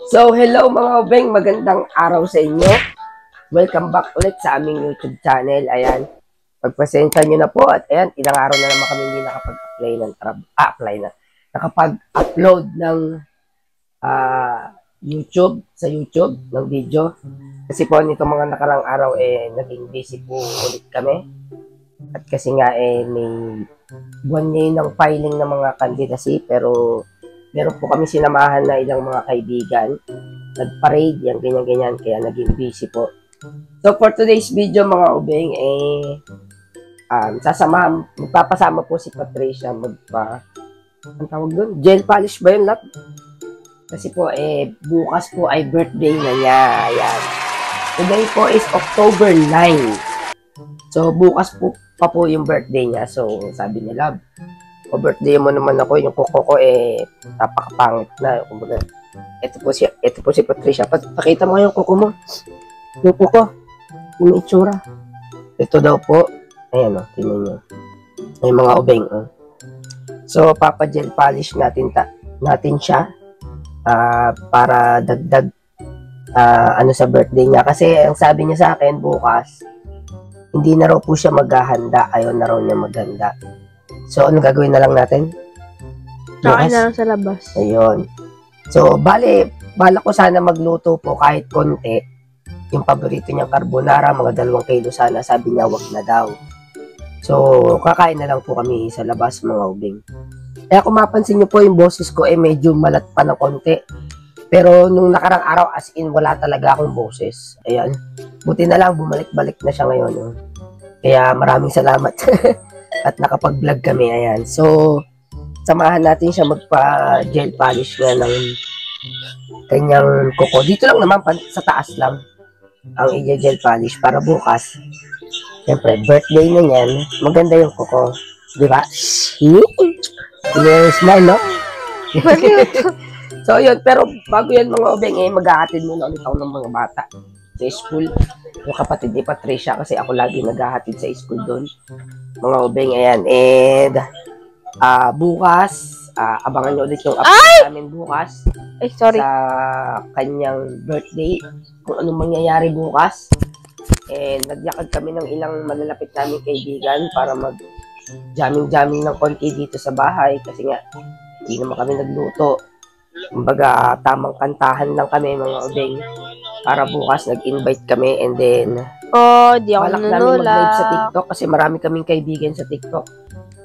So, hello mga obeng, magandang araw sa inyo. Welcome back ulit sa aming YouTube channel. Ayan, pagpasensya nyo na po at ayan, ilang araw na naman kami hindi nakapag-upload ng YouTube, sa YouTube, ng video. Kasi po, nito mga nakarang araw, naging busy po ulit kami. At kasi nga, may buwan ngayon ng filing ng mga candidacy, pero meron po kami sinamahan na ilang mga kaibigan. Nag-parade, yan, ganyan-ganyan, kaya naging busy po. So, for today's video, mga ubeng, magpapasama po si Patricia ang tawag doon? Gel polish ba yun, lap? Kasi po, bukas po ay birthday na niya. Ayan. Today po is October 9. So, bukas po pa po yung birthday niya. So, sabi niya, love, birthday mo naman ako, yung kuko ko napakapangit na. Kumbaga, ito po si Patricia. Pakita mo yung kuko mo. Yung kuko, yung itsura. Ito daw po. Ayan o, tingnan nyo. May mga ubeng. So, papa-gel polish natin siya para dagdag sa birthday niya. Kasi, ang sabi niya sa akin, bukas, hindi na raw po siya maghahanda. Ayaw na raw niya maghanda. So, ano gagawin na lang natin? Kain na lang sa labas. Ayun. So, bala ko sana magluto po kahit konti. Yung paborito niyang carbonara, mga 2 kilo sana. Sabi niya, wag na daw. So, kakain na lang po kami sa labas, mga ubing. Kaya kung mapansin niyo po yung boses ko, medyo malat pa ng konti. Pero nung nakarang araw, as in, wala talaga akong boses. Ayan. Buti na lang, bumalik-balik na siya ngayon. Kaya maraming salamat. At nakapag-vlog kami, ayan. So, samahan natin siya magpa-gel polish nga ng kanyang kuko. Dito lang naman, sa taas lang ang i-gel polish para bukas. Siyempre, birthday na yan. Maganda yung kuko. Di ba? Smile, no? So, yun. Pero bago yan, mga obeng, mag-ahatid muna ulit ako ng mga bata sa school. Yung kapatid ni Patricia, kasi ako lagi naghahatid sa school doon. Mga ubeng, ayan. And, bukas, abangan nyo ulit yung upload namin bukas. Sorry. Sa kanyang birthday. Kung anong mangyayari bukas. And, nagyakad kami ng ilang malalapit namin kaibigan para mag-jamming-jamming ng konti dito sa bahay. Kasi nga, hindi naman kami nagluto. Kumbaga, tamang kantahan lang kami, mga ubeng. Para bukas, nag-invite kami. And then, di ako balak namin mag-live sa TikTok kasi marami kaming kaibigan sa TikTok.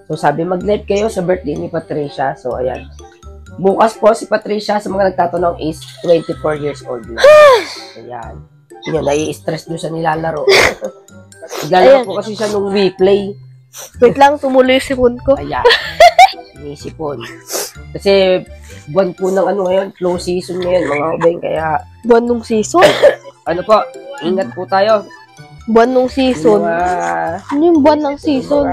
So, sabi, mag-live kayo sa birthday ni Patricia. So, ayan. Bukas po si Patricia, sa mga nagtatanong, is 24 years old na. Ayan. Yun, nai-stress doon sa nilalaro. Naglalaro po kasi siya nung WePlay. Wait lang, tumuloy yung sipon ko. Ayan. Sinisipon. Kasi, buwan po ng ngayon, close season ngayon, mga ubeng, kaya... Buwan nung season? Ano po, ingat po tayo. Buwan nung season? Ano yung buwan ng season?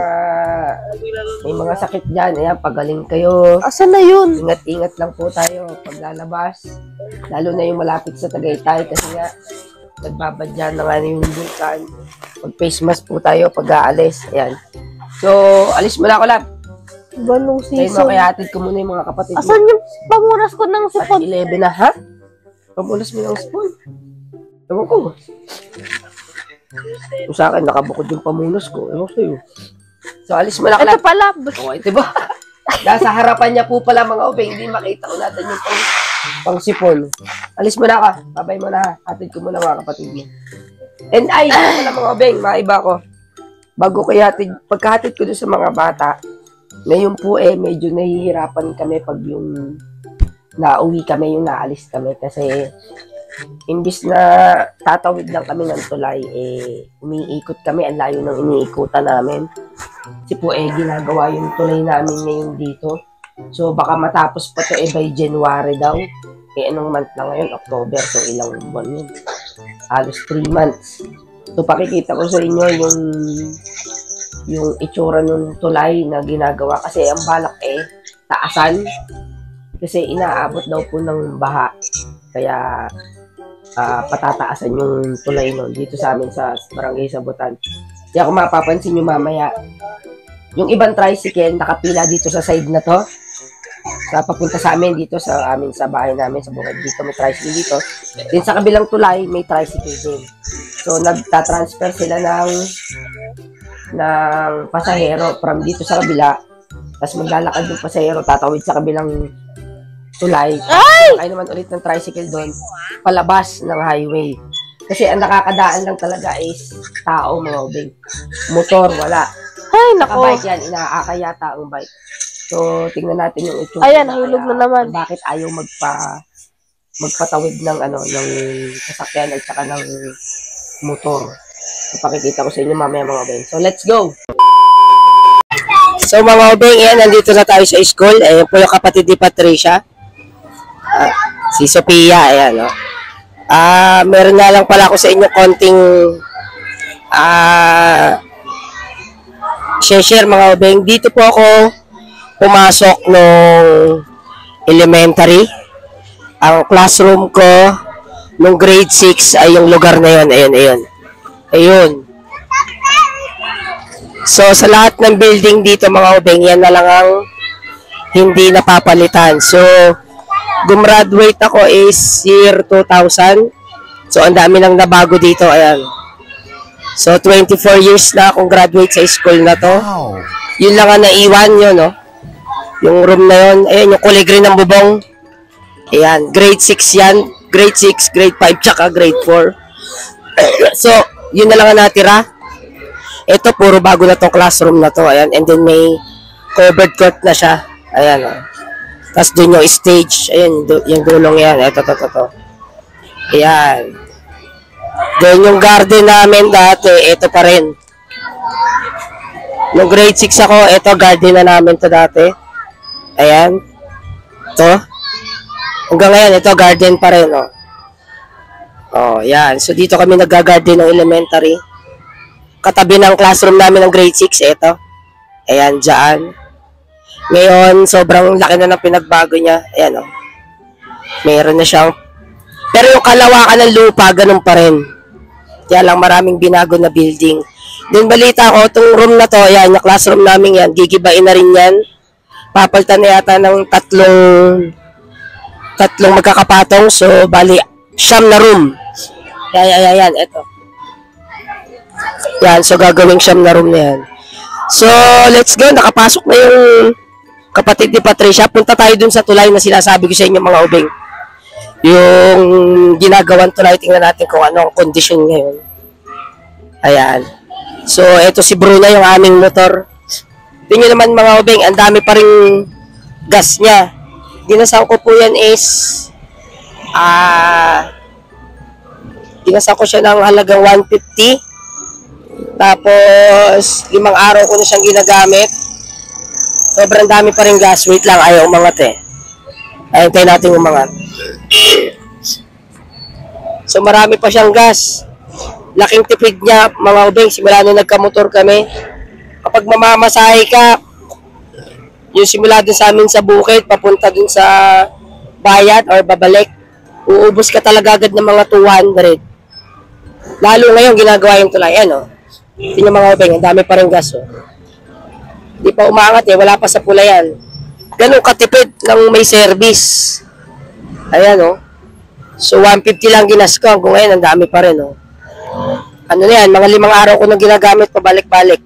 May mga sakit dyan, ayan, pagaling kayo. Asan na yun? Ingat-ingat lang po tayo pag lalabas. Lalo na yung malapit sa Tagaytay kasi nga, nagbabadyan na nga yung vulkan. Mag-face mask po tayo pag aalis. Ayan. So, alis muna ako lang. Buwan nung season? Kaya hatid ko muna yung mga kapatid mo. Asan yung pamunas ko ng sipon? 11 na, ha? Pamunas mo ng sipon. Ewan ko. Kung sa akin, nakabukod yung pamunas ko. Ewan ko sa'yo. So, alis mo na lang. Ito pala. O, ito ba? Nasa harapan niya po pala, mga ubeng. Hindi makita ko natin yung pang sipon. Alis mo na ka. Babay mo na. Hatid ko muna mga kapatid mo. And ay, wala mga ubeng. Maiba ko. Bago ko pagkahatid ko doon sa mga bata, ngayon po medyo nahihirapan kami pag yung nauwi kami, yung naalis kami. Kasi, imbis na tatawid lang kami ng tulay, umiikot kami, ang layo ng iniikutan namin. Kasi po, ginagawa yung tulay namin ngayon dito. So, baka matapos pa ito by January daw. Anong month na ngayon? October. So, ilang buwan yun? Halos 3 months. So, pakikita ko sa inyo yung itsura ng tulay na ginagawa. Kasi, ang balak taasan. Kasi, inaabot daw po ng baha. Kaya, patataasan yung tulay nun dito sa amin sa Barangay Sabutan. Kaya kung mapapansin nyo mamaya, yung ibang tricycle nakapila dito sa side na to. sa papunta sa amin dito sa amin sa bahay namin sa bukid dito may tricycle dito. Din sa kabilang tulay may tricycle din. So nagta-transfer sila ng pasahero from dito sa kabila. Tapos maglalakad yung pasahero tatawid sa kabilang tulay. Ay naman ulit ng tricycle doon palabas ng highway. Kasi ang nakakadaan lang talaga is tao, mga ubing. Motor, wala. Ay, nako. Bike yan, inaakay yata ang bike. So, tingnan natin yung itsura. Ayan, nahulog na naman. Bakit ayaw magpatawid ng sasakyan at saka ng motor. So, pakikita ko sa inyo mamaya, mga ubing. So, let's go! So, mga ubing, yan, nandito na tayo sa school. Ayan po yung kapatid ni Patricia. Si Sophia, ayan, no? Meron nga lang pala ako sa inyo konting share mga ubeng. Dito po ako pumasok nung elementary. Ang classroom ko nung grade 6 ay yung lugar na yun. Ayun. So sa lahat ng building dito mga ubeng, yan na lang ang hindi napapalitan. So gumraduate ako is year 2000. So, ang dami nang nabago dito. Ayan. So, 24 years na akong graduate sa school na to. Yun lang ang naiwan yun, no? Yung room na yun. Ayan, yung kulay green ng bubong. Ayan, grade 6 yan. Grade 6, grade 5, tsaka grade 4. So, yun na lang ang natira. Ito, puro bago na tong classroom na to. Ayan, and then may covered court na siya. Ayan, no? Tapos doon yung stage. Ayan, yung gulong yan. Ito. Ayan. Doon yung garden namin dati. Ito pa rin. Nung grade 6 ako, ito garden na namin to dati. Ayan. Ito. Hanggang ngayon, ito garden pa rin. Oh, yan. So, dito kami nag-garden ng elementary. Katabi ng classroom namin ng grade 6. Ito. Ayan, dyan. Ngayon, sobrang laki na ng pinagbago niya. Ayan, oh. Meron na siyang... Pero yung kalawakan ng lupa, ganun pa rin. Kaya lang maraming binago na building. Then balita ko, itong room na to, ayan, yung classroom namin yan, gigibain na rin yan. Papalitan na yata ng tatlong magkakapatong. So, bali, 9 na room. Yan, eto. Yan, so gagawing 9 na room na yan. So, let's go. Nakapasok na yung kapatid ni Patricia. Punta tayo dun sa tulay na sinasabi ko sa inyo mga ubing. Yung ginagawan tulay, tingnan natin kung ano ang condition ngayon. Ayan. So, eto si Bruna, yung aming motor. Tingnan naman mga ubing, ang dami pa ring gas niya. Ginasaw ko po yan is ginasaw ko siya ng halagang 150. Tapos, 5 araw ko na siyang ginagamit. Sobrang dami pa rin gas. Wait lang, ayaw umangat eh. Ayun natin umangat. So, marami pa siyang gas. Laking tipid niya, mga ubing. Simula nung nagkamotor kami. Kapag mamamasahe ka, yung simula dun sa amin sa bukid, papunta dun sa bayan or babalik, uubos ka talaga agad ng mga 200. Lalo ngayon, ginagawa yung tulay. Ano? Tingnan mga ubing, ang dami pa rin gas. Oh. Di pa umangat eh, wala pa sa pula yan. Ganun katipid ng may service. Ayan oh. So 150 lang ginas ko, hanggang ngayon ang dami pa rin oh. Ano na yan, mga 5 araw ko nang ginagamit pabalik-balik.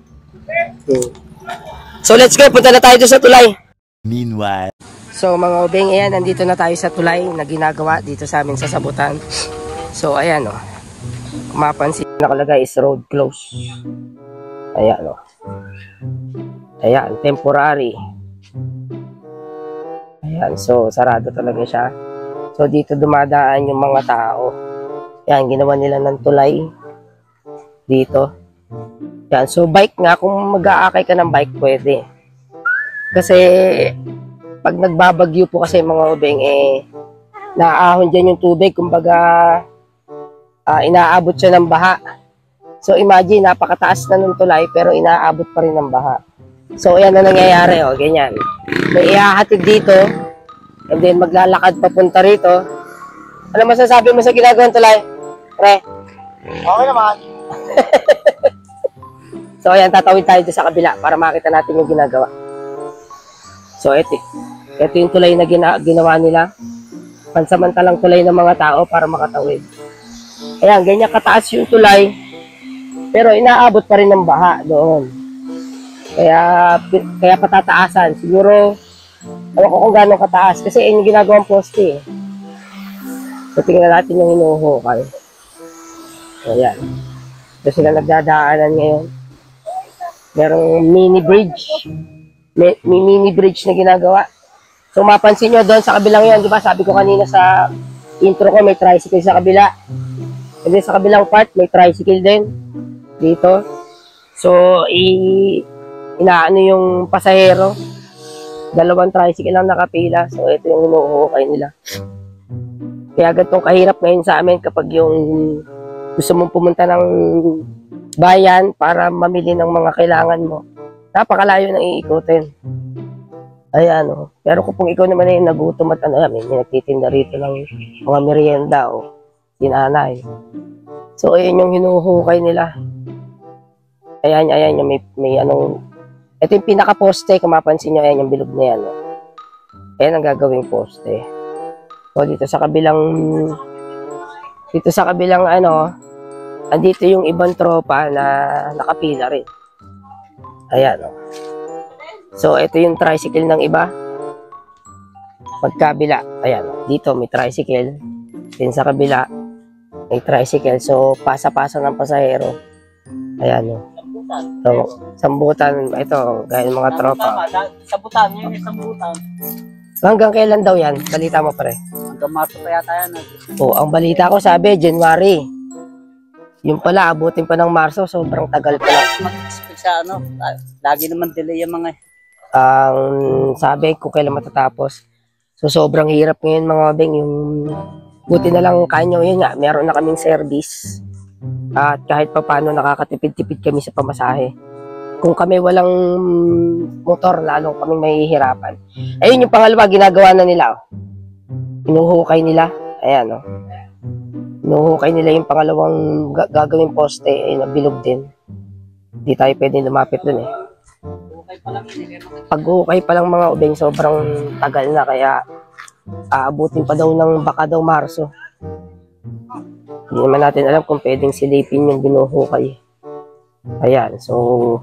So let's go, punta na tayo doon sa tulay. Meanwhile. So mga ubing, ayan, nandito na tayo sa tulay na ginagawa dito sa amin sa Sabutan. So ayan oh. Kung mapansin, nakalagay is road close. Ayan oh. Ayan, temporary. Ayan, so sarado talaga siya. So dito dumadaan yung mga tao. Ayan, ginawa nila ng tulay dito. Ayan, so bike nga, kung mag-aakay ka ng bike, pwede. Kasi pag nagbabagyo po kasi mga ubing, naaahon dyan yung tubig, kumbaga inaabot siya ng baha. So imagine, napakataas na ng tulay pero inaabot pa rin ng baha. So ayan na nangyayari, oh, ganyan. May ihahatid dito and then maglalakad papunta rito. Ano masasabi mo sa ginagawang tulay? Pre? Okay naman. So ayan, tatawid tayo sa kabila para makita natin yung ginagawa. So, ito yung tulay na ginawa nila. Pansamantalang tulay ng mga tao para makatawid. Ayan, ganyan kataas yung tulay. Pero inaabot pa rin ng baha doon. Kaya patataasan. Siguro, ewan ko kung gano'ng kataas. Kasi yung ginagawang poste. So, tingnan natin yung hinuhukay. Ayan. Ito sila nagdadaanan ngayon. Merong mini bridge. May mini bridge na ginagawa. So, mapansin nyo doon sa kabilang yan, di ba? Sabi ko kanina sa intro ko, may tricycle sa kabila. And then sa kabilang part, may tricycle din. Dito. So, inaano yung pasahero. 2 tricycle lang nakapila. So, ito yung hinuhukay nila. Kaya ganitong kahirap ngayon sa amin kapag yung gusto mong pumunta ng bayan para mamili ng mga kailangan mo. Napakalayo nang iikutin. Ayan, oh. Pero kung ikaw naman ay nagutom at may nagtitinda rito ng mga merienda o sinanay. So, ayan yung hinuhukay nila. Ayan yung may anong... Ito yung pinaka-poste, kung mapansin nyo, ayan yung bilog na yan. Oh. Ayan ang gagawing poste. So, dito sa kabilang andito yung ibang tropa na nakapila rin. Ayan, oh. So, ito yung tricycle ng iba. Pagkabila, ayan, dito may tricycle. Din sa kabila, may tricycle. So, pasa-pasa ng pasahero. Ayan, oh. So, sambutan, ito, gaya ng mga tropa. Sambutan, yun yung sambutan. Hanggang kailan daw yan? Balita mo, pre. Hanggang Marso pa yata yan. Oo, ang balita ko sabi, January. Yung pala, abutin pa ng Marso, sobrang tagal pa lang. Mag-expect sa lagi naman delay yung mga Ang sabi ko kailan matatapos. So sobrang hirap ngayon mga beng, yung buti na lang kanyo yun nga, meron na kaming service. At kahit pa paano nakakatipid-tipid kami sa pamasahe. Kung kami walang motor, lalong kami mahihirapan. Ayun yung pangalawa, ginagawa na nila. Oh. Inuhukay nila. Ayan, oh. Inuhukay nila yung pangalawang gagawing poste. Ayun, bilog din. Hindi tayo pwede lumapit dun eh. Pag-hukay pa lang mga ubeng, sobrang tagal na. Kaya aabutin pa daw ng baka daw Marso. Hindi naman natin alam kung pwedeng silipin yung binuhukay. Ayan, so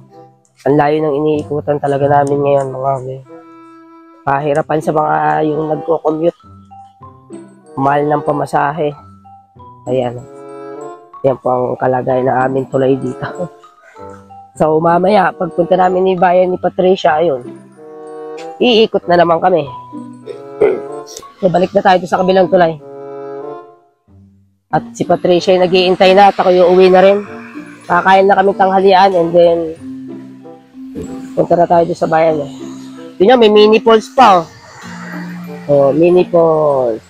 ang layo ng iniikutan talaga namin ngayon mga ubeng. Pahirapan sa mga yung nagko-commute. Mahal ng pamasahe. Ayan. Yan po ang kalagayan na amin tulay dito. So, mamaya, pagpunta namin ni bayan ni Patricia, ayun, iikot na naman kami. So, balik na tayo sa kabilang tulay. At si Patricia ay nag-iintay na at ako yung uwi na rin. Kakain na kami tanghalian and then punta na tayo sa bayan. Ito nyo, may mini falls pa. Oh, mini falls.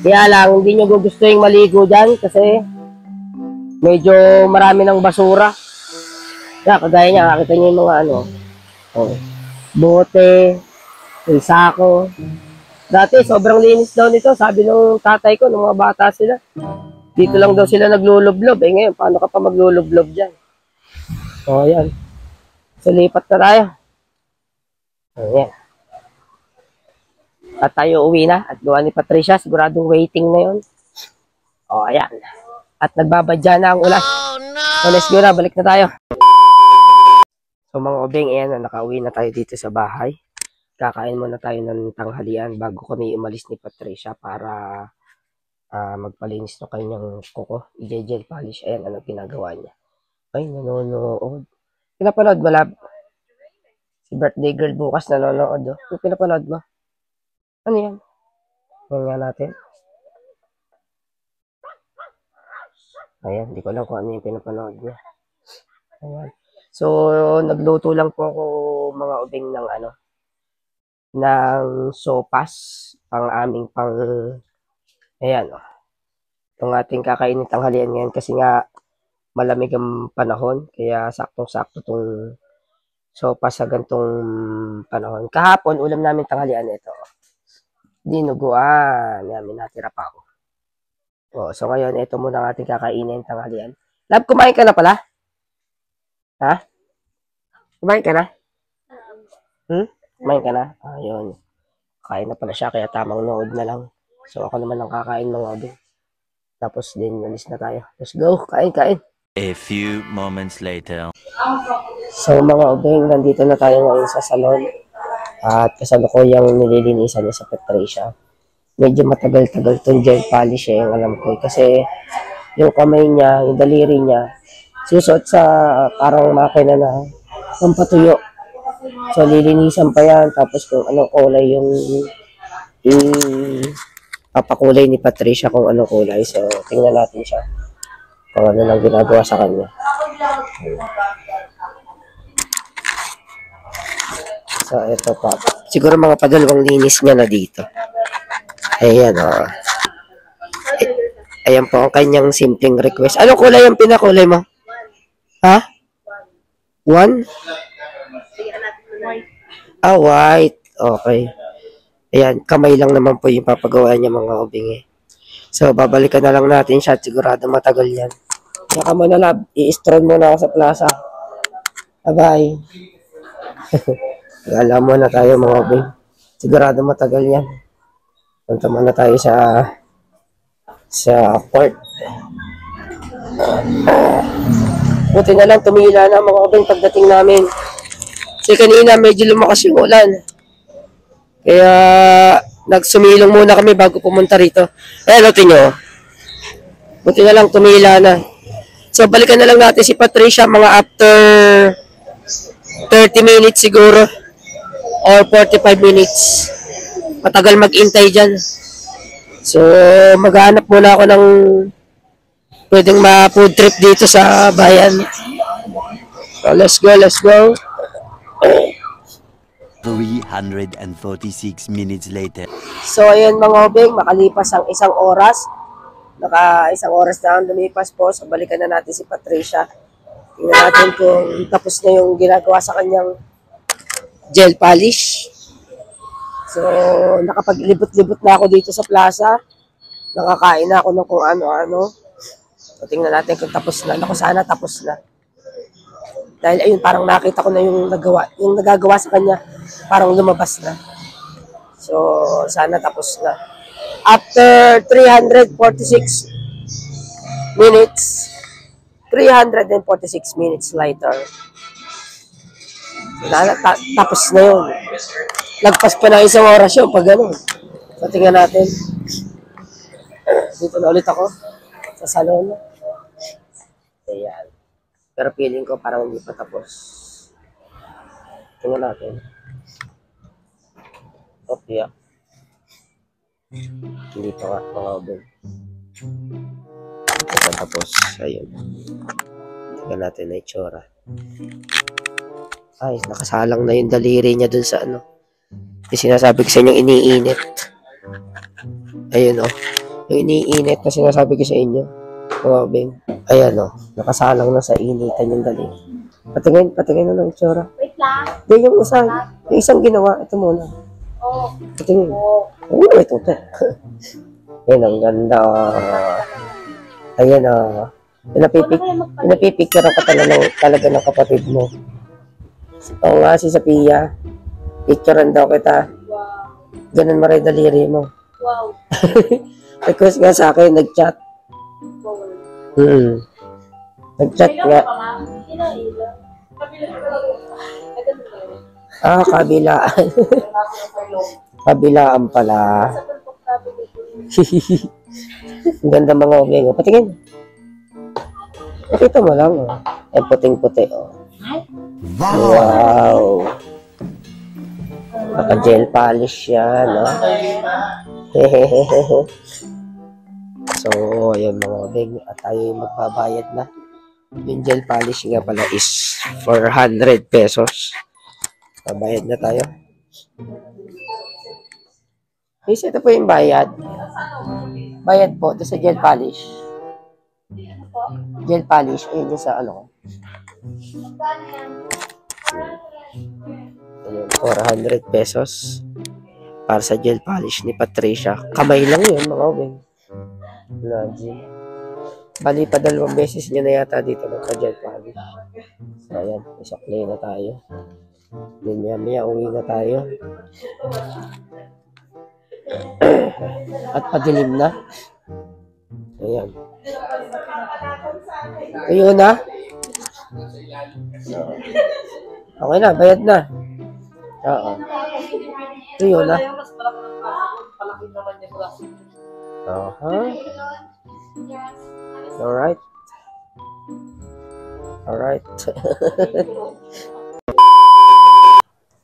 Kaya lang, hindi nyo gugustuhin maligo dyan kasi medyo marami ng basura. Kaya kagaya niya, nakita niyo yung mga bote, may sako. Dati, sobrang linis daw nito. Sabi ng tatay ko, ng mga bata sila. Dito lang daw sila naglulublob. Eh ngayon, paano ka pa maglulublob dyan? O, yan. So, lipat na tayo. Ayan. At tayo uwi na. At gawa ni Patricia, siguradong waiting na yun. O, ayan. At nagbabadya na ang ulan. So, let's go na. Balik na tayo. So mga obeng, ayan, nakauwi na tayo dito sa bahay. Kakain muna tayo ng tanghalian bago kami umalis ni Patricia para magpalinis ng kanyang kuko. I-gel polish. Ayan, ano ginagawa niya. Ay, nanonood. Pinapanood mo, lab? Si birthday girl bukas nanonood. Oh. Yung pinapanood mo? Ano yan? Ano nga natin? Ayan, di ko alam kung ano yung pinapanood niya. Ayan. So, nagluto lang po ako mga ubing ng ng sopas pang aming ayan, oh. Itong ating kakainin tanghalian ngayon kasi nga malamig ang panahon, kaya saktong-sakto itong sopas sa gantong panahon. Kahapon, ulam namin tanghalian ito. Dinuguan. Yan, may natira pa ako. Oh, so ngayon, ito muna ang ating kakainin tanghalian. Lab, kumain ka na pala? Ha? Kumain ka na? Kumain ka na? Ayun. Kain na pala siya, kaya tamang nood na lang. So, ako naman ang kakain mga obeng. Tapos din, alis na tayo. Let's go, kain, kain. A few moments later. So, mga obeng, nandito na tayo ngayon sa salon. At kasalukuyang nililinisan niya sa Patricia. Medyo matagal-tagal itong gel polish ang alam ko. Kasi yung kamay niya, yung daliri niya, susuot sa parang makina na pampatuyo. So, lilinisan pa yan. Tapos kung anong kulay yung papakulay ni Patricia kung anong kulay. So, tingnan natin siya. Kung ano lang ginagawa sa kanya. So, ito pa. Siguro mga padalawang linis niya na dito. Ayan, o. Ayan po ang kanyang simpleng request. Anong kulay ang pinakulay mo? Ha? One? Ah, white. Okay. Ayan, kamay lang naman po yung papagawa niya mga obing. So, babalikan na lang natin siya at sigurado matagal yan. Saka mo na lab, i-stroll muna ako sa plaza. Bye-bye. Alam mo na tayo mga obing. Sigurado matagal yan. Punta muna tayo sa court. Buti na lang tumila na mga obing pagdating namin. Kasi kanina medyo lumakas yung ulan. Kaya nagsumilong muna kami bago pumunta rito. Eh, lotin nyo. Buti na lang tumila na. So, balikan na lang natin si Patricia mga after 30 minutes siguro. Or 45 minutes. Matagal mag-intay dyan. So, maghanap muna ako ng pwedeng ma-food trip dito sa bayan. So, let's go, let's go. 346 minutes later. So, ayan mga obeng, makalipas ang isang oras. Isang oras na ang lumipas po. So, balikan na natin si Patricia. Tingnan natin kung tapos na yung ginagawa sa kanyang gel polish. So, nakapaglibot-libot na ako dito sa plaza. Nakakain na ako ng kung ano-ano. So, tingnan natin kung tapos na. Naku, sana tapos na. Dahil ayun, parang nakita ko na yung nagagawa sa kanya, parang lumabas na. So, sana tapos na. After 346 minutes, 346 minutes later, tapos na yun. Lagpas pa na isang oras yun pag gano'n. So, tingnan natin. Dito na ulit ako sa salon. Ayan. Pero feeling ko parang hindi pa tapos. Tingnan natin. Okay. Hindi pa nga mga obeng. Hindi pa tapos. Ayun. Tingnan natin na itsura. Ay, nakasalang na yung daliri niya dun sa ano. Yung sinasabi ko sa inyo, iniinit. Ayun o. Yung iniinit na sinasabi ko sa inyo. Mga obeng. Ayan o. Nakasalang na sa initan yung daliri. Patingin na ng itsura. Wait lang. Hindi, yung isang ginawa. Ito muna. Patingin. Oo, ito. Ayan, ang ganda. Ayan o. Pinapipicturean ka talaga ng kapatid mo. Oo nga, si Sophia. Picturean daw kita. Wow. Ganun maray daliri mo. Wow. Request nga sa akin, nag-chat. Nag-chat nga. Ah, kabilaan. Kabilaan pala. Ang ganda mga obeng. Patingin. Pakita mo lang. Oh. Ay, puting-puti. Oh. Wow. Naka-gel polish yan. Oh. So, ayan mga obeng. At tayo yung magbabayad na. Yung gel polish nga pala is 400 pesos. Babayad na tayo. Guys, ito po yung bayad. Bayad po. Ito sa gel polish. Gel polish. Ayun yung sa ano. Ayun, 400 pesos. Para sa gel polish ni Patricia. Kamay lang yun mga obeng. Imagine. Bali pa 2 beses niya na yata dito ng gel polish. So, ayan. Isaklay na tayo. Maya uwi na tayo. At padilim na. Ayan. Ayun na. Okay na, bayad na. Oo. Ayun na. Alright. Alright.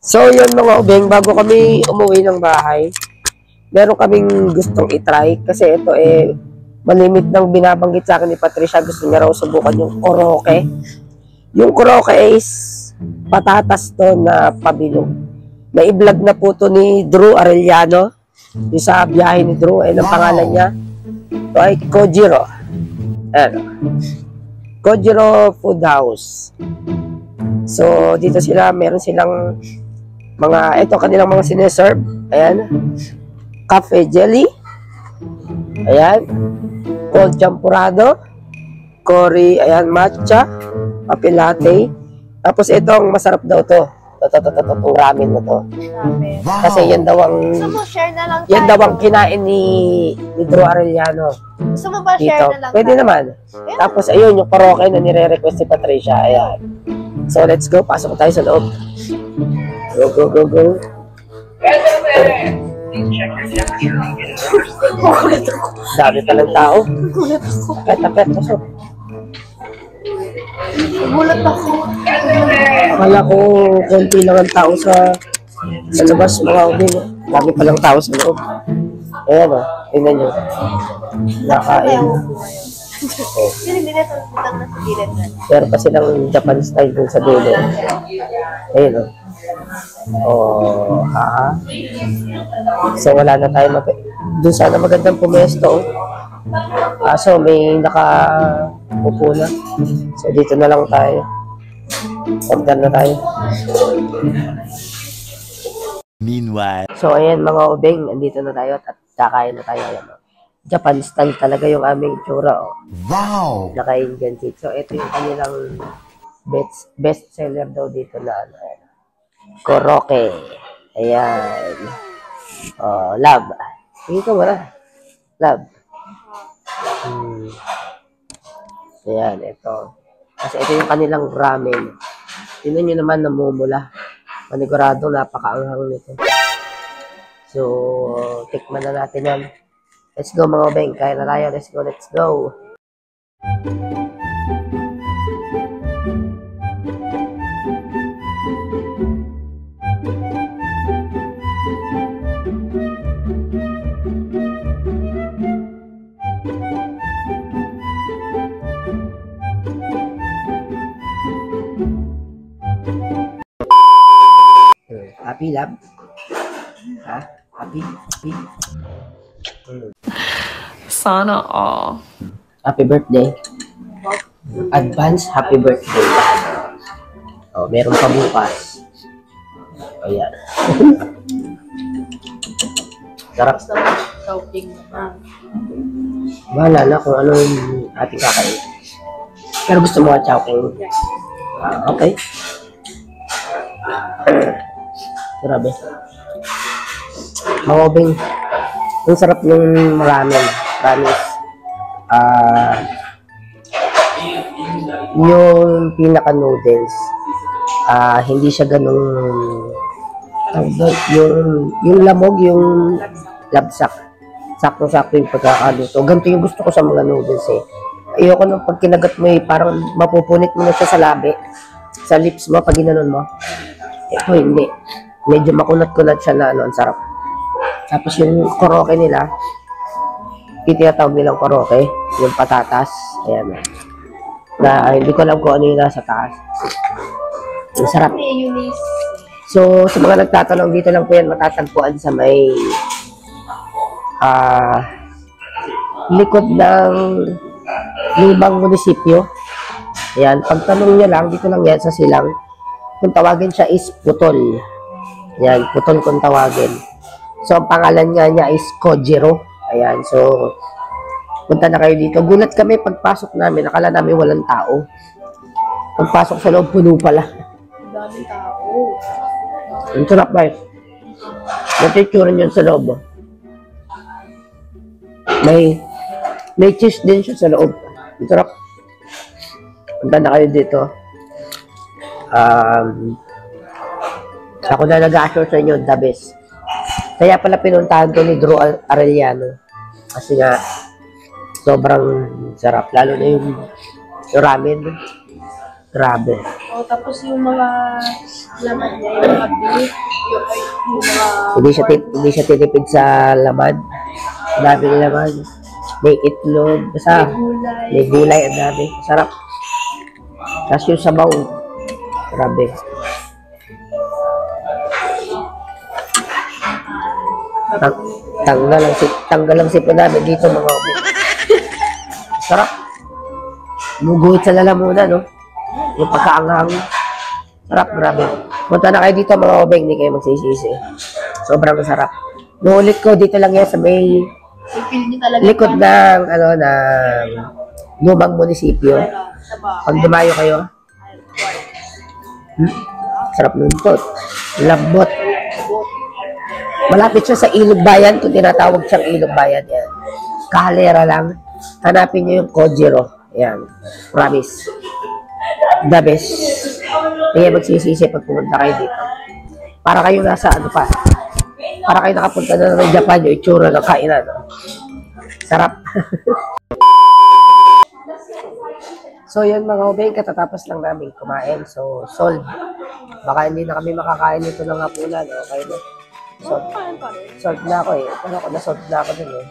So, yun mga ubeng, bago kami umuwi ng bahay, meron kaming gustong itry kasi ito malimit ng binabanggit sa akin ni Patricia. Gusto niya raw subukan yung koroke. Yung koroke is patatas to na pabilog. Na-vlog na po to ni Drew Arellano. Yung sa biyahe ni Drew, ang pangalan niya. Ito ay Kojiro. Kojiro Food House. So, dito meron silang ito kanilang mga sineserve. Ayan. Cafe jelly. Ayan. Cold champurrado. Cory, ayan, matcha. Kape latte. Tapos itong masarap daw to. Itong ramen na to. Kasi yan daw ang Gusto mo share na lang yan daw ang kinain ni Drew Arellano. Gusto mo ba Dito. share na lang Pwede naman. Tapos ayun, yung karaoke na nire-request ni Patricia. Ayan. So let's go. Pasok tayo sa loob. Go, go, go, go. Dami palang tao. Pet. Pasok. Gulat ako. Akala ko konti lang ang tao sa labas, mga ubing. Dami palang tao sa loob. Ayan o. Tingnan nyo. Nakain. Hindi na ito butang na sa gilid na. Pero pa silang Japan style dun sa dulo. Ayun o. Oh, ha? So wala na tayo doon sana magandang pumesto. So may nakaupo na. So dito na lang tayo. Order na tayo. Meanwhile. So ayan mga ubeng, andito na tayo at kakain na tayo. Ayan, o. Japan style talaga yung aming itsura. Oh. Wow! Naka-Indian seat. So ito yung kanilang best seller daw dito na ano. Koroke. Ayan. Oh, lab. Tingin ka muna. Lab. Ayan, ito. Kasi ito yung kanilang ramen. Tingnan nyo naman, namumula. Manigurado, napakaanghang nito. So, tikman na natin yan. Let's go mga ubeng. Kaya na tayo. Let's go, let's go. Happy, lab? Ha? Happy? Sana all. Happy birthday. Advance happy birthday. Oh, meron pa bukas. Ayan. Sarap. Shopping naman. Bahala na kung ano yung ating kakain. Pero gusto mo chowking. Okay. Grabe. Mga ubing. Ang sarap ng ramen. Promise. Yung pinaka noodles. Hindi siya ganun yung lamog, yung labsak. Sakto-sakto yung pagkakaluto. Ganito yung gusto ko sa mga noodles eh. Ayoko nung pag kinagat mo parang mapupunit mo na siya sa labi. Sa lips mo, pag ginanon mo. Ito hindi. Medyo makunat-kunat siya na ang sarap. Tapos yung koroke nila, tinatawag nilang koroke, yung patatas. Ayan. Na hindi ko alam kung ano yung nasa taas. Ang sarap. So, sa mga nagtatanong, dito lang po yan matatagpuan sa may likod ng Libang Munisipyo. Ayan, pagtanong niya lang, dito lang yan sa Silang. Kung tawagin siya is Putol. Ayan, Putol kung tawagin. So, ang pangalan niya is Kojiro. Ayan, so, punta na kayo dito. Gulat kami pagpasok namin, akala namin walang tao. Pagpasok sa loob, puno pala. Daming tao. Ang sarap guys. Natitsura yun sa loob. May cheese din siya sa loob. Ang sarap. Punta na kayo dito. Ako na nag-assure sa inyo, the best. Kaya pala pinuntahan ko ni Drew Arellano. Kasi nga, sobrang sarap. Lalo na yung ramen. Grabe. Tapos yung mga laman niya, yung mga beef, yung mga... Hindi siya tinipid sa laman. Ang dami ng laman. May itlog. Basta, may gulay. Ang dami. Sarap. Tapos yung sabaw. Grabe. Tanggal lang sipo namin dito mga obeng. Sarap. Muguhit sa lalamunan, no? Yung pagkaanghang. Sarap, grabe. Punta na kayo dito mga obeng, hindi kayo magsisisi. Sobrang sarap. Nuulit ko dito lang yan sa may likod ng, ng lumang munisipyo. Pag dumayo kayo, sarap nun po. Lambot. Malapit siya sa Ilog Bayan, kung tinatawag siyang Ilog Bayan. Yan. Kahalera lang. Hanapin niyo yung Kojiro. Yan. Promise. The best. Kaya magsisisi pag pumunta kayo dito. Para kayo nasa para kayo nakapunta na ng Japan, yung itsura ng kainan. Sarap. So yun mga obeng, katatapos lang namin kumain. So solve. Baka hindi na kami makakain nito ng hapunan. Okay na. Solve na ako eh. Pero ako na-solve na ako dun eh.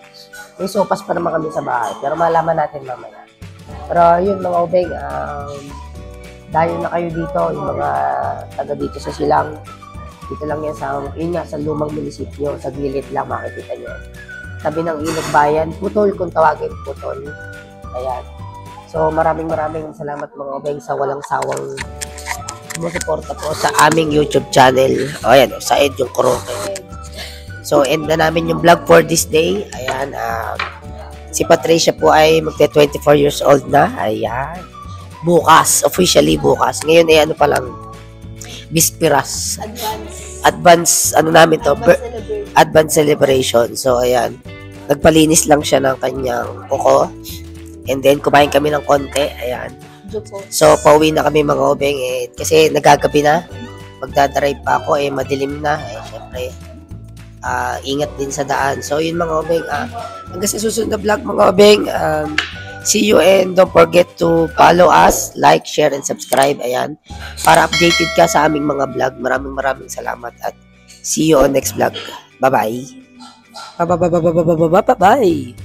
May sopas pa naman kami sa bahay. Pero malaman natin mamaya. Pero yun mga obeng, dahil na kayo dito, yung mga taga dito sa Silang. Dito lang yan sa lumang munisipyo. Sa gilid lang makikita nyo. Sabi ng Ilog Bayan, Putol kung tawagin, Putol. Ayan. So maraming salamat mga obeng sa walang sawang sumusuporta po sa aming YouTube channel. O ayan, sa Ed yung Kuroke. So end na namin yung vlog for this day. Ayan, si Patricia po ay magte-24 years old na. Ayan. Bukas, officially bukas. Ngayon ay ano pa lang, Bispiras. Advance, ano namin to? Advance celebration. So ayan, nagpalinis lang siya ng kanyang kuko. And then kumain kami ng konti. Ayan. So, pauwi na kami mga obeng kasi nagagabi na. Magdadrive pa ako madilim na. Syempre, ingat din sa daan. So, yun mga obeng. Hanggang sa susunod na vlog mga obeng. See you and don't forget to follow us, like, share, and subscribe. Ayan. Para updated ka sa aming mga vlog. Maraming salamat at see you on next vlog. Bye-bye. Bye-bye.